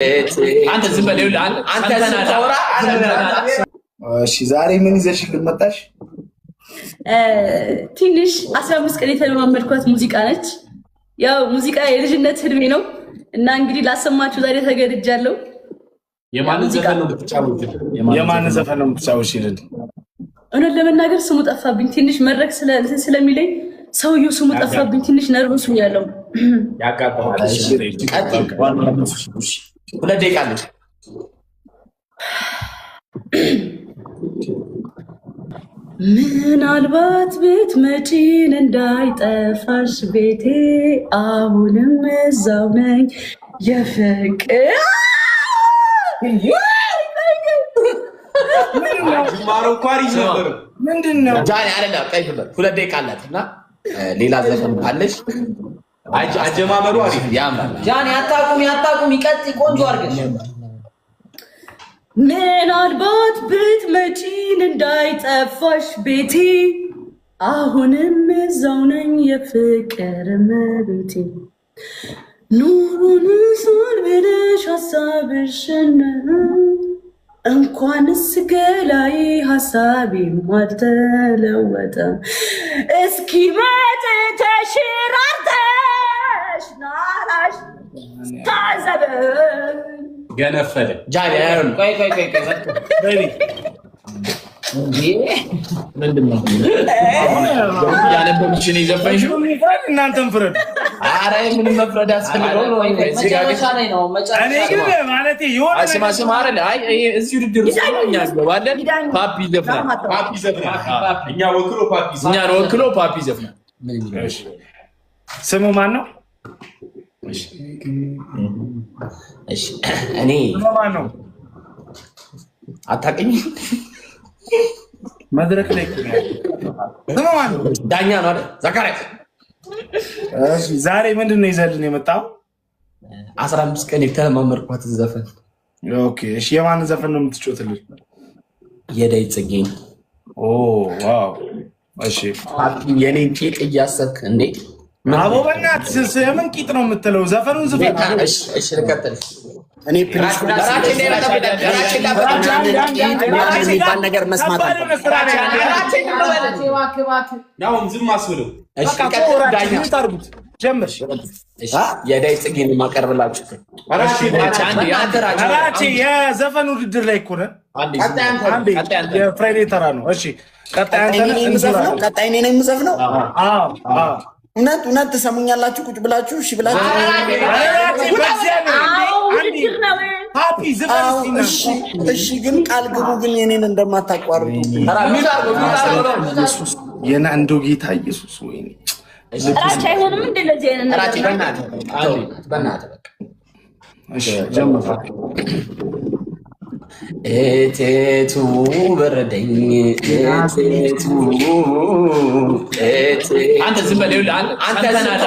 አንተ ዝም በል አንተ ተናዳ እሺ ዛሬ ምን ይዘሽ መጣሽ? ትንሽ 15 ቀን የተለማመድኳት ሙዚቃ ነች። ያው ሙዚቃ የልጅነት ህልሜ ነው እና እንግዲህ ላሰማችሁ ዛሬ ተገድጃለሁ። የማን ዘፈን ነው የምትጫወቺልን? እውነት ለመናገር ስሙ ጠፋብኝ። ትንሽ መድረክ ስለሚለኝ ሰውየው ስሙ ጠፋብኝ። ትንሽ ነርቭስ ያለው ያጋባሃል። ሁለት ደቂቃ አለች። ምናልባት ቤት መጪን እንዳይጠፋሽ ቤቴ አሁንም እዛው ነኝ የፍቅር ምንድነው? ጃኒ አይደለም ቀይፍበት። ሁለት ደቂቃ አላት እና ሌላ ዘፈን ካለሽ አጀማመሩ አሪፍ ያምራል። ጃኒ አታቁም ይቀጥይ ቆንጆ አድርገሽ። ምናልባት ብትመጪን እንዳይጠፋሽ ቤቴ አሁንም እዛው ነኝ የፍቅር እመቤቴ ኑሩን ሳልብልሽ ሀሳብሽን እንኳንስ ገላይ ሀሳቤም አልተለወጠም እስኪ መጥተሽ ራርተሽ ናራሽ ታዘበኝ ገነፈለ ጃኒ አይሆን ቆይ ምንድነው ያለበምሽን ይዘፈንሽው እናንተም ፍረዱ። አረ ምንም መፍረድ አስፈልገው ነው መጨረሻ ላይ ነው እኔ ግን ማለት ይሆነ አስማስማ አይደል? አይ እዚህ ውድድር ውስጥ እኛ ገባለን። ፓፒ ዘፈና እኛ ወክሎ ፓፒ ዘፈና ስሙ ማን ነው? እሺ እኔ ማን ነው? አታውቅኝም? መድረክ ላይ ማን ነው? ዳኛ ነው አይደል? ዘካሪያስ። እሺ ዛሬ ምንድነው ይዘልን የመጣው? 15 ቀን የተለማመድኳት ዘፈን። ኦኬ እሺ የማን ዘፈን ነው የምትጮትልኝ? የዳዊት ጽጌን። ኦ ዋው እሺ የኔን ቂጥ እያሰብክ እንዴ? አቦ በእናትህ የምን ቂጥ ነው የምትለው? ዘፈኑን ዝፈን። እሺ ልቀጥል። እኔ ፕሊስ የሚባል ነገር መስማት የዳዊት ጽጌን የማቀርብላችሁ የዘፈን ውድድር ላይ እኮ ነን። የፍራይዴ ተራ ነው። እሺ ቀጣይ እኔ ነኝ የምዘፍነው። እውነት ትሰሙኛላችሁ? ቁጭ ብላችሁ እሺ ብላችሁ እሺ ግን ቃል ግቡ ግን የኔን እንደማታቋርጡ። የና እንደው ጌታ ኢየሱስ ወይኔ ራቻ አይሆንም እንደ ለዚህ አይነት ራቻ በእናትህ በቃ እሺ ጀምር። እቴቱ በረደኝ እቴቱ አንተ ዝም በል አንተ ተናዳ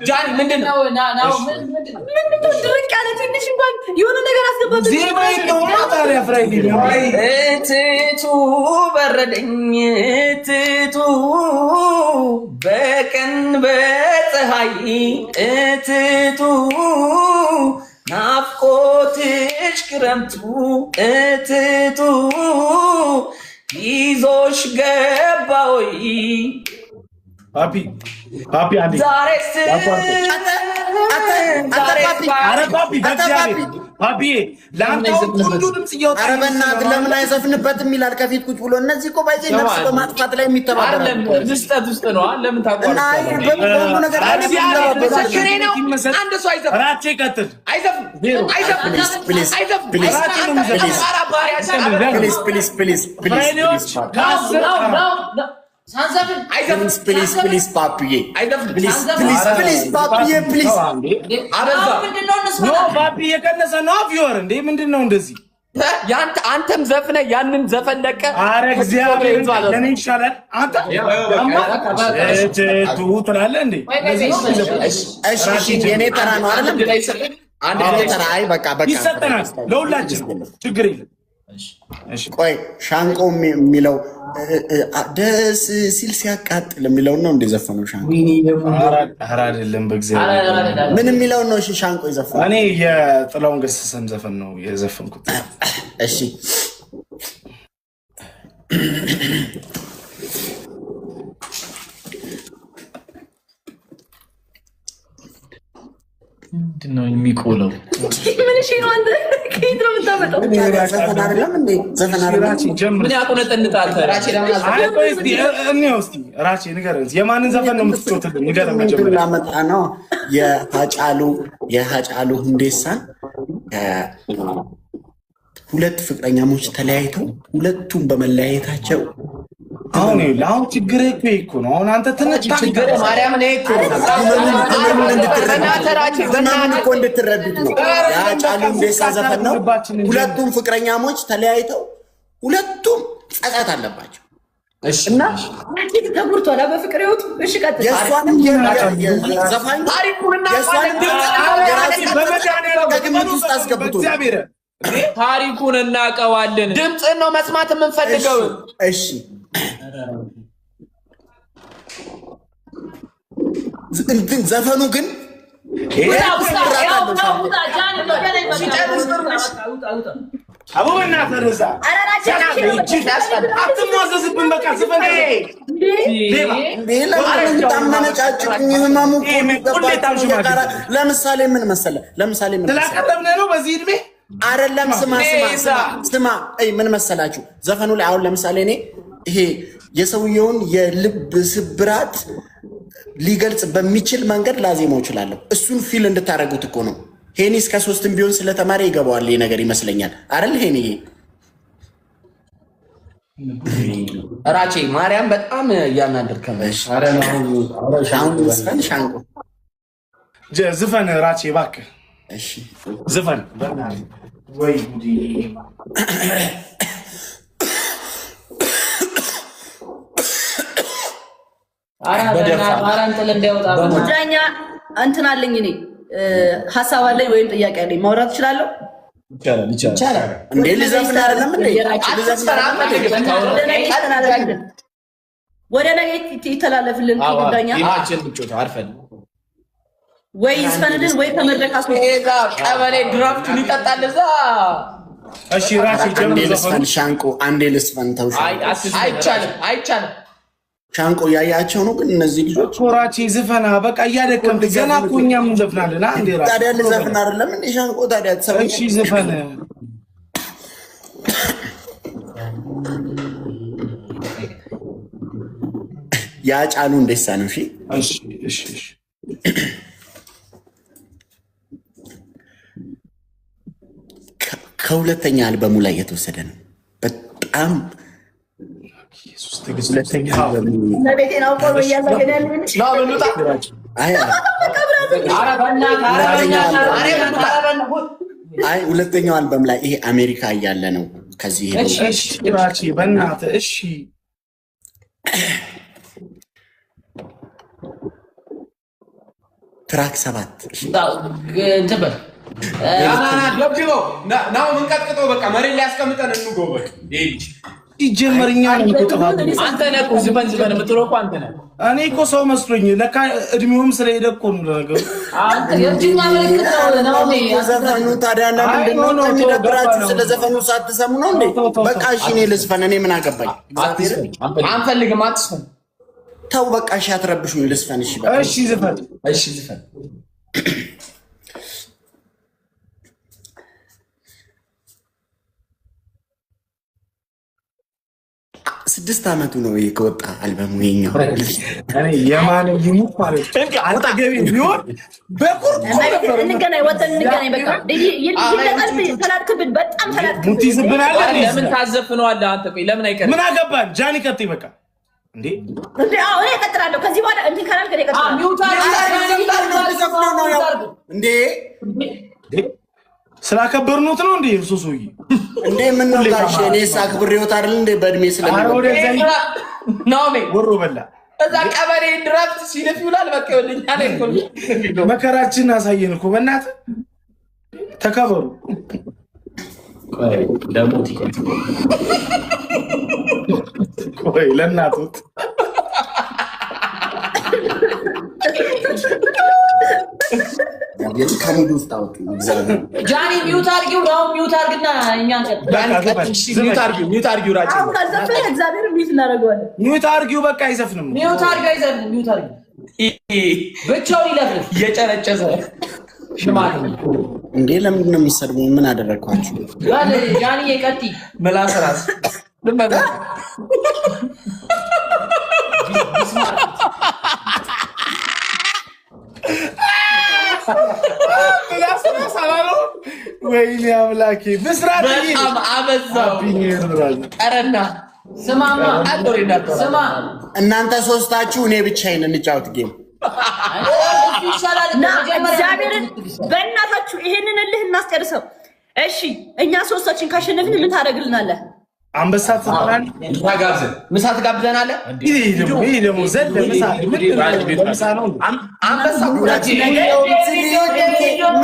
ጃኒ ምንድነው ድርቅ ያለ ትንሽ እንኳን የሆነ ነገር አስገባበት ዜማ የለውም ታዲያ ፍራይዴ እቴቱ በረደኝ እቴቱ በቀን በፀሐይ እቴቱ ናፍቆትሽ ክረምቱ እትቱ ይዞሽ ገባይ ፓፒ አንዴ ዛሬስ ፓፒ ለአንተው ሁሉ ድምጽ እያወጣ ኧረ በእናትህ ለምን አይዘፍንበትም ይላል ከፊት ቁጭ ብሎ። እነዚህ እኮ ባይዜ ነፍስ በማጥፋት ላይ የሚተባበሩ ዝስጠት ውስጥ ነው። ለምን ታቋርጥ? በሙሉ ነገር ሰክሬ ነው። አንድ ሰው አይዘፍን። ራቼ ቀጥል። አይዘፍን። ፕሊዝ ፓፒዬ ፕሊዝ ፓፒ የቀነሰ ነው ቪወር እንዴ ምንድነው እንደዚህ? አንተም ዘፍነ ያንን ዘፈን ለቀ። አረ እግዚአብሔር ለኔ ይሻላል። አንተ እቱ ትላለህ እንዴ? እሺ የኔ ተራ ነው አይደል? አንድ ተራ። አይ በቃ ይሰጠናል ለሁላችን ችግር የለም። ቆይ ሻንቆ የሚለው ደስ ሲል ሲያቃጥል የሚለው ነው እንደ ዘፈነው ሻንቆ ኧረ አይደለም በእግዚአብሔር ምን የሚለው ነው እሺ ሻንቆ የዘፈነው እኔ የጥላውን ገሰሰን ዘፈን ነው የዘፈንኩት እሺ ምንድነው የሚቆለው ምን እሺ ነው አንተ ከየት ነው የምታመጣው ዘፈን አይደለም እንዴ ዘፈን አይደለም ምን ያቆነጠንጣል ራቼ ራቼ ንገረን የማንን ዘፈን ነው የምትጮትልን ንገረን መጀመሪያ ላመጣ ነው የሃጫሉ ሁንዴሳን ሁለት ፍቅረኛሞች ተለያይተው ሁለቱም በመለያየታቸው አሁን ለአሁን ችግር እኮ ነው አሁን አንተ ችግር ማርያም ነው እኮ እንድትረዱት ነው የሃጫሉ ሁንዴሳ ዘፈን ነው ሁለቱም ፍቅረኛሞች ተለያይተው ሁለቱም ጸጸት አለባቸው እና አንቺ ተጉርቷል በፍቅር ህይወት እሺ ቀጥታ የሷንም ዘፋኝ ታሪኩንና ከግምት ውስጥ አስገብቶ ታሪኩን እናቀዋለን ድምጽን ነው መስማት የምንፈልገው እሺ እንትን ዘፈኑ ግን አቡና ፈረዛ አትሞዘዝብን በቃ ዘፈን ለምሳሌ ምን መሰለህ ተላቀደምነ ነው በዚህ እድሜ አይደለም ስማ ምን መሰላችሁ ዘፈኑ ላይ አሁን ለምሳሌ እኔ ይሄ የሰውየውን የልብ ስብራት ሊገልጽ በሚችል መንገድ ላዜማው ይችላል እሱን ፊል እንድታረጉት እኮ ነው ሄኒ እስከ 3 ቢሆን ስለተማረ ይገባዋል ይሄ ነገር ይመስለኛል አይደል ሄኒ ራቼ ማርያም በጣም ያናደርከለሽ አረ ነው ሻንቆ ዘፈን ራቼ እባክህ እሺ ዘፈን ወይ ጉዲ ጉዳኛ እንትን አለኝ እኔ ሐሳብ አለኝ ወይም ጥያቄ አለኝ ማውራት እችላለሁ ይቻላል እንዴ ልዘፍን አይደለም እንዴ ወደ ነገ ይተላለፍልን ጉዳኛ ወይ ይስፈንልን ወይ ተመረቃ ቀበሌ ድራፍቱን ይጠጣል እዛ እሺ ራሴ ጀምሮ ሻንቆ አንዴ ልስፈን ተው አይቻልም ሻንቆ ያያቸው ነው ግን እነዚህ ልጆች ኮራቺ ዘፈና በቃ እያደከምክ ገና እኮ እኛም እንዘፍናለን አንዴ ራስ ታዲያ ልዘፍን አይደለም እንዴ ሻንቆ ታዲያ ተሰበኝ እሺ ዘፈን ያጫሉ እንደሳ ነው እሺ ከሁለተኛ አልበሙ ላይ የተወሰደ ነው በጣም ሁለተኛው አልበም ላይ ይሄ አሜሪካ እያለ ነው ከዚህ በእናትህ እሺ ትራክ 7 እንተበል ገብግቦ ናው ምን ቀጥቅጦ በቃ መሬት ላይ ያስቀምጠን እንጎ በቃ ይጀመርኛ ነው ተጣጣ አንተ ነህ ዝፈን የምትለው እኮ አንተ ነህ እኔ እኮ ሰው መስሎኝ ለካ እድሜውም ስለሄደ እኮ ነው ነገሩ አንተ የርጅና መልክት ነው ዘፈኑ ታዲያ ለምንድን ነው የሚደብራችሁ ስለ ዘፈኑ ሳትሰሙ ነው እንዴ በቃ እሺ እኔ ልዝፈን እኔ ምን አገባኝ አንፈልግም አትስፈን ተው በቃ እሺ አትረብሹኝ ልዝፈን እሺ በቃ እሺ ዝፈን ስድስት ዓመቱ ነው የወጣ አልበሙ የኛው እኔ የማን ይሙት ማለት አጠገቤ ቢሆን በቁርጥ እንገናኝ ወተን እንገናኝ በቃ ተላልክብን በጣም ተላልክብን ሙቲ ዝብናለ ለምን ታዘፍነዋለህ አንተ ቆይ ለምን አይቀርም ምን አገባን ጃኒ ቀጥይ በቃ እንዴ እኔ እቀጥላለሁ ከዚህ በኋላ እንትን ካላልክ እኔ እቀጥላለሁ እንዴ ስላከበርኑት ነው እንዴ ሱሱይ እንዴ ምን ነው ጋሽ እኔስ አክብሬውት አይደል እንዴ በእድሜ ስለሚወደኝ ነው ወሮ በላ እዛ ቀበሌ ድራፍት ሲልፍ ይውላል በቃ ወልኛ ላይ መከራችን አሳየን እኮ በእናትህ ተከበሩ ለሞት ቆይ ለእናቱት ከሙድ ውስጥ አውጡ። ጃኒ ሚውት አድርጊው ነው ሚውት አድርግና እኛን ሚውት አድርጊው ራጭ አሁን ካልዘፈነ እግዚአብሔር ሚውት እናደርገዋለን። ሚውት አድርጊው በቃ አይዘፍንም። ሚውት አድርጊው አይዘፍንም። ሚውት አድርጊው ብቻውን ይለፍልፍ እየጨረጨሰ ሽማል እንዴ ለምንድን ነው የሚሰድቡኝ? ምን አደረግኳችሁ? ጃኒ የቀጢ ምላስ ራስ ልመና ወይኔ አምላኬ ብስራት በጣም አበዛው። ቀረና ስማማ ስማ እናንተ ሶስታችሁ እኔ ብቻዬን እንጫወት ጌም እግዚአብሔርን በእናታችሁ ይሄንን እልህ እናስጨርሰው። እሺ እኛ ሶስታችን ካሸነፍን ምን ታደርግልናለህ? አንበሳ ትሰራን ታጋብዘን ምሳ ትጋብዘናለህ። ይሄ ደግሞ ዘለ ምሳ ነው። አንበሳ ጉዳችን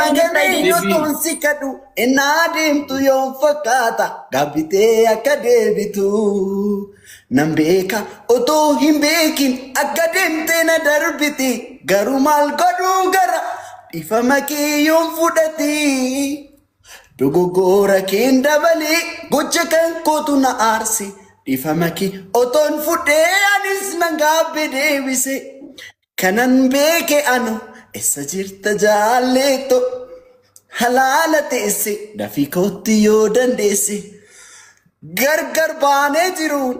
መገናኘቱን ሲከዱ እና ዲምቱ ዮን ፈካታ ጋቢቴ አካዴቢቱ ነምቤካ ኦቶ ሂምቤኪን አካዴምቴ ነደርቢቲ ገሩማል ጎዱ ገራ ኢፈመኪ ዮን ፉደቲ Dogogora kendabali gocha kan kotuna arsi difamaki oton fude anis nangabe devise kanan beke anu essa jirta jaleto halalate isse dafikoti yo dandese gargar bane jirun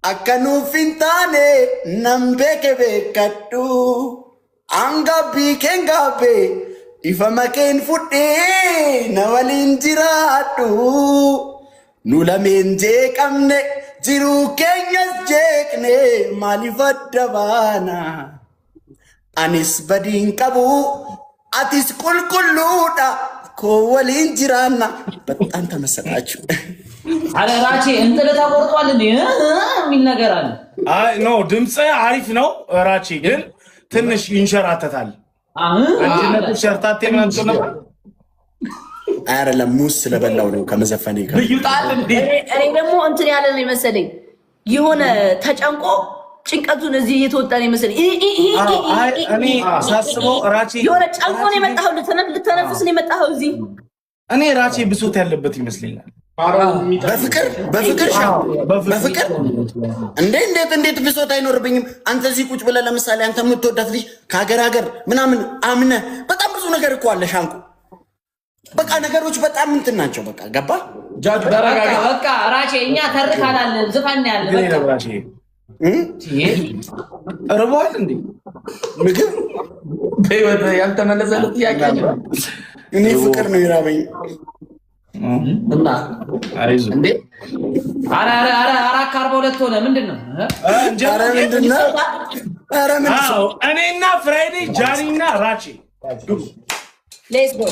akanu fintane nambeke bekattu anga bikengabe Ifamaken fude na walin jiratu nulamen jekamne jiru kenyas jekne malifadabana anis badin kabu atis kulkuluda ko walin jirana በጣም ተመሰጣችሁ። አረ ራቼ እንትን ተቆርጧል እንዴ ምን ነገር አለ? አይ ኖ ድምጽ አሪፍ ነው ራቼ ግን ትንሽ ይንሸራተታል። አንቺነቱ ሸርታቴ ምናምን ነው አይደለም ሙስ ስለበላው ነው ከመዘፈኔ ጋር ይጣል እንዴ እኔ ደግሞ እንትን ያለ ነው መሰለኝ የሆነ ተጨንቆ ጭንቀቱን እዚህ እየተወጣ ነው መሰለኝ። እኔ ሳስበው ራቼ የሆነ ጨንቆ ነው የመጣው ልተነፍስ ነው የመጣው እዚህ እኔ ራቼ ብሶት ያለበት ይመስለኛል። በፍቅር እንዴት ብሶት አይኖርብኝም? አንተ እዚህ ቁጭ ብለህ ለምሳሌ አንተ የምትወዳት ልጅ ከሀገር ምናምን አምነህ በጣም ብዙ ነገር እኮ አለ ሻንቁ። በቃ ነገሮች በጣም እንትን ናቸው። በቃ ገባ በቃ ራቼ እኛ ተርካናል ዝፋን ያለ በቃ ራቼ እርቧል እንዴ ምግብ በህይወት ያልተመለሰለት ጥያቄ ነው። እኔ ፍቅር ነው ይራበኝ እና አይዞ እንዴ አረ 42 ሆነ ምንድነው? እኔና ፍራይዴ ጃኒና ራቼ ሌትስ ጎ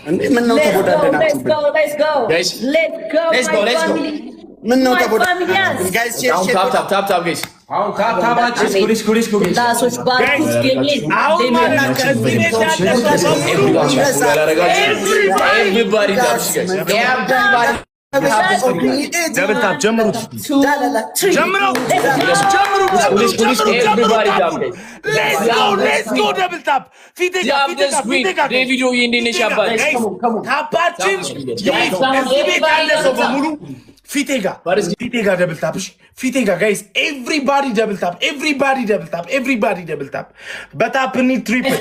እንዴ ምን ነው ተቦዳደናችሁ? ምን ነው ተቦዳደናችሁ? ጋይስ ታፕ ጋይስ አሁን ታፕታባችሁ ኩሪስ ዳሶች ባርኩስ ጌሚስ አሁን ማለት ከዚህ ቤት everybody ደብል ታፕ ጀምሩት ሌትስ ጎ ደብል ታፕ ፊቴጋ ቪዲዮ ይንደነሽ አባል ታፓችን እዚህ ቤት ያለ ሰው በሙሉ ፊቴጋ ደብል ታፕ ፊቴጋ ጋይስ ኤቭሪባዲ ደብል ታፕ በታፕ ኒ ትሪፕል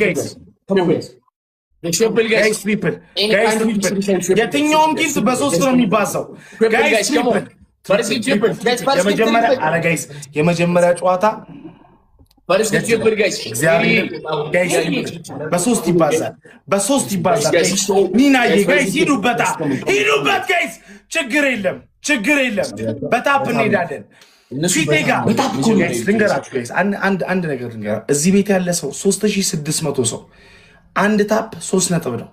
ጋይስ የትኛውም ጊዜ በሶስት ነው የሚባዛው ጋይስ የመጀመሪያ ጨዋታ በሶስት ይባዛል። ኒናዬ ጋይስ ሂዱበት ጋይስ ችግር የለም በታፕ እንሄዳለን። ፊቴጋ ጋይስ ልንገራችሁ ጋይስ አንድ ነገር ልንገራችሁ። እዚህ ቤት ያለ ሰው 3600 ሰው አንድ ታፕ 3 ነጥብ ነው።